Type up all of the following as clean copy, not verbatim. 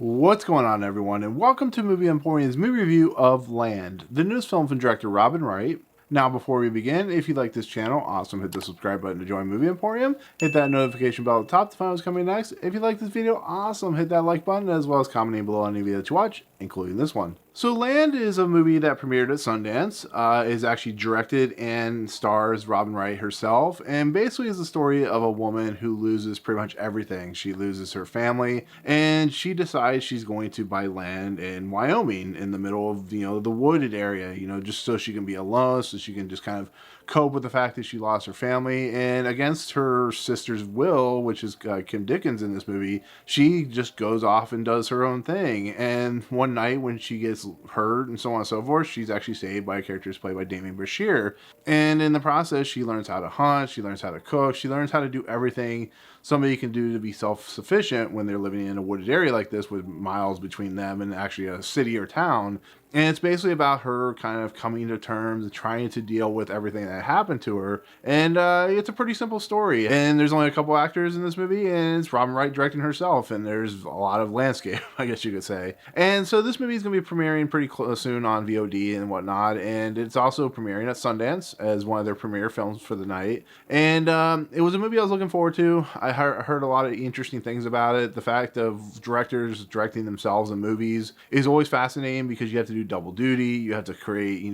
What's going on, everyone, and welcome to Movie Emporium's movie review of Land, the newest film from director Robin Wright. Now, before we begin, if you like this channel, awesome, hit the subscribe button to join Movie Emporium. Hit that notification bell at the top to find what's coming next. If you like this video, awesome, hit that like button, as well as commenting below any video that you watch, including this one. So Land is a movie that premiered at Sundance, is actually directed and stars Robin Wright herself, and basically is the story of a woman who loses pretty much everything. She loses her family, and she decides she's going to buy land in Wyoming in the middle of, the wooded area, just so she can be alone, so she can just kind of cope with the fact that she lost her family. And against her sister's will, which is Kim Dickens in this movie, she just goes off and does her own thing. And one night when she gets hurt and so on and so forth, she's actually saved by a character played by Demián Bichir. And in the process, she learns how to hunt, she learns how to cook, she learns how to do everything somebody can do to be self-sufficient when they're living in a wooded area like this with miles between them and actually a city or town. And it's basically about her kind of coming to terms and trying to deal with everything that happened to her. And it's a pretty simple story. And there's only a couple actors in this movie, and it's Robin Wright directing herself. And there's a lot of landscape, I guess you could say. And so this movie is going to be premiering pretty soon on VOD and whatnot. And it's also premiering at Sundance as one of their premiere films for the night. And it was a movie I was looking forward to. I heard a lot of interesting things about it. The fact of directors directing themselves in movies is always fascinating because you have to do double duty. You have to create,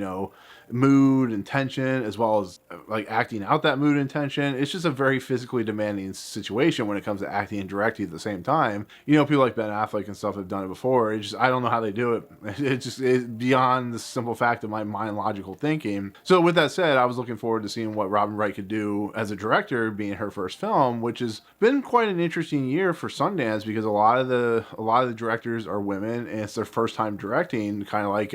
mood and tension, as well as like acting out that mood and tension. It's just a very physically demanding situation when it comes to acting and directing at the same time. People like Ben Affleck and stuff have done it before. I don't know how they do it. It's beyond the simple fact of my mind logical thinking. So with that said, I was looking forward to seeing what Robin Wright could do as a director, being her first film, which has been quite an interesting year for Sundance because a lot of the directors are women and it's their first time directing, kind of like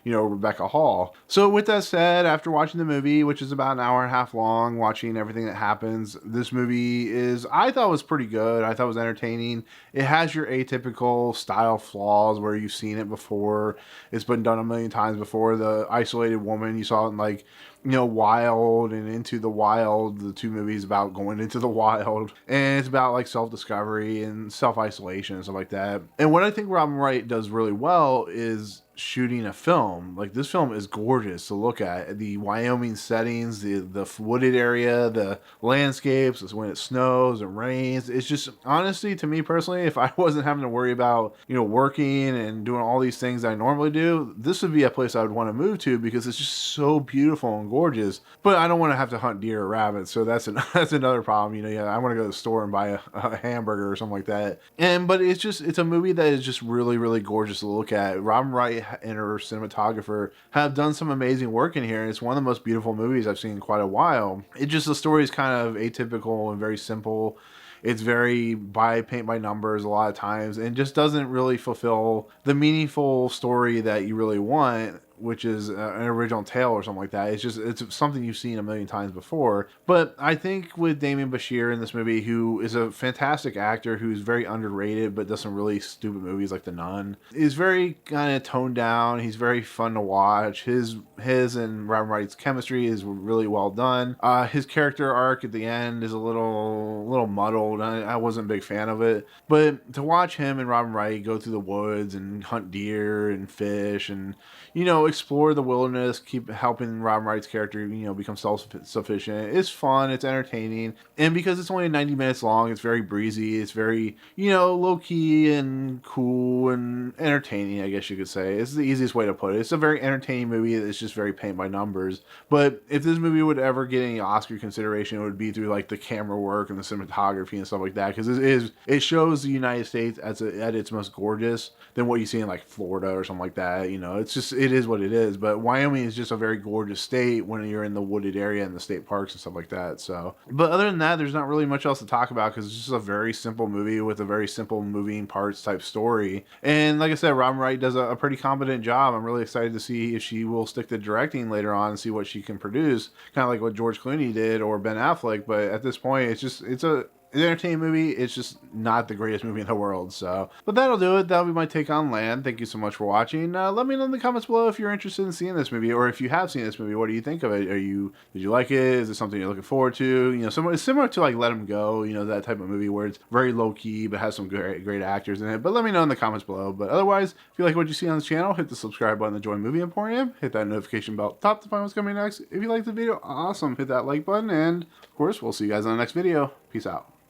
Rebecca Hall. So with that said, after watching the movie, which is about an hour and a half long, watching everything that happens, this movie I thought was pretty good. I thought it was entertaining. It has your atypical style flaws where you've seen it before. It's been done a million times before. The isolated woman, you saw it in Wild and Into the Wild, the two movies about going into the wild, and it's about like self-discovery and self-isolation and stuff like that. And what I think Robin Wright does really well is shooting a film. Like, this film is gorgeous to look at. The Wyoming settings, the wooded area, the landscapes, when it snows and rains. It's just, honestly, to me personally, if I wasn't having to worry about, working and doing all these things I normally do, this would be a place I would want to move to because it's just so beautiful and gorgeous. But I don't want to have to hunt deer or rabbits, so that's another problem. I want to go to the store and buy a hamburger or something like that. But it's a movie that is just really, really gorgeous to look at. Robin Wright and her cinematographer have done some amazing work in here, and it's one of the most beautiful movies I've seen in quite a while. The story is kind of atypical and very simple. It's very paint by numbers a lot of times, and just doesn't really fulfill the meaningful story that you really want, which is an original tale or something like that. It's something you've seen a million times before. But I think with Demián Bichir in this movie, who is a fantastic actor, who's very underrated, but does some really stupid movies like The Nun, is very kind of toned down. He's very fun to watch. His and Robin Wright's chemistry is really well done. His character arc at the end is a little muddled. I wasn't a big fan of it. But to watch him and Robin Wright go through the woods and hunt deer and fish and, explore the wilderness, keep helping Robin Wright's character, become self-sufficient. It's fun, it's entertaining, and because it's only 90 minutes long, it's very breezy, it's very, low-key and cool and entertaining, I guess you could say. It's the easiest way to put it. It's a very entertaining movie that's just very paint by numbers. But if this movie would ever get any Oscar consideration, it would be through like the camera work and the cinematography and stuff like that, because it shows the United States at its most gorgeous than what you see in like Florida or something like that. It is what it is. But Wyoming is just a very gorgeous state when you're in the wooded area and the state parks and stuff like that. So, but other than that, there's not really much else to talk about because it's just a very simple movie with a very simple moving parts type story. And like I said, Robin Wright does a pretty competent job. I'm really excited to see if she will stick to directing later on and see what she can produce, kind of like what George Clooney did or Ben Affleck. But at this point, it's an entertaining movie. It's just not the greatest movie in the world. So, but that'll do it. That'll be my take on Land. Thank you so much for watching. Let me know in the comments below if you're interested in seeing this movie, or if you have seen this movie. What do you think of it? Did you like it? Is it something you're looking forward to? It's similar to like Let 'Em Go. That type of movie where it's very low key but has some great actors in it. But let me know in the comments below. But otherwise, if you like what you see on this channel, hit the subscribe button to join Movie Emporium. Hit that notification bell top to find what's coming next. If you like the video, awesome. Hit that like button, and of course, we'll see you guys on the next video. Peace out.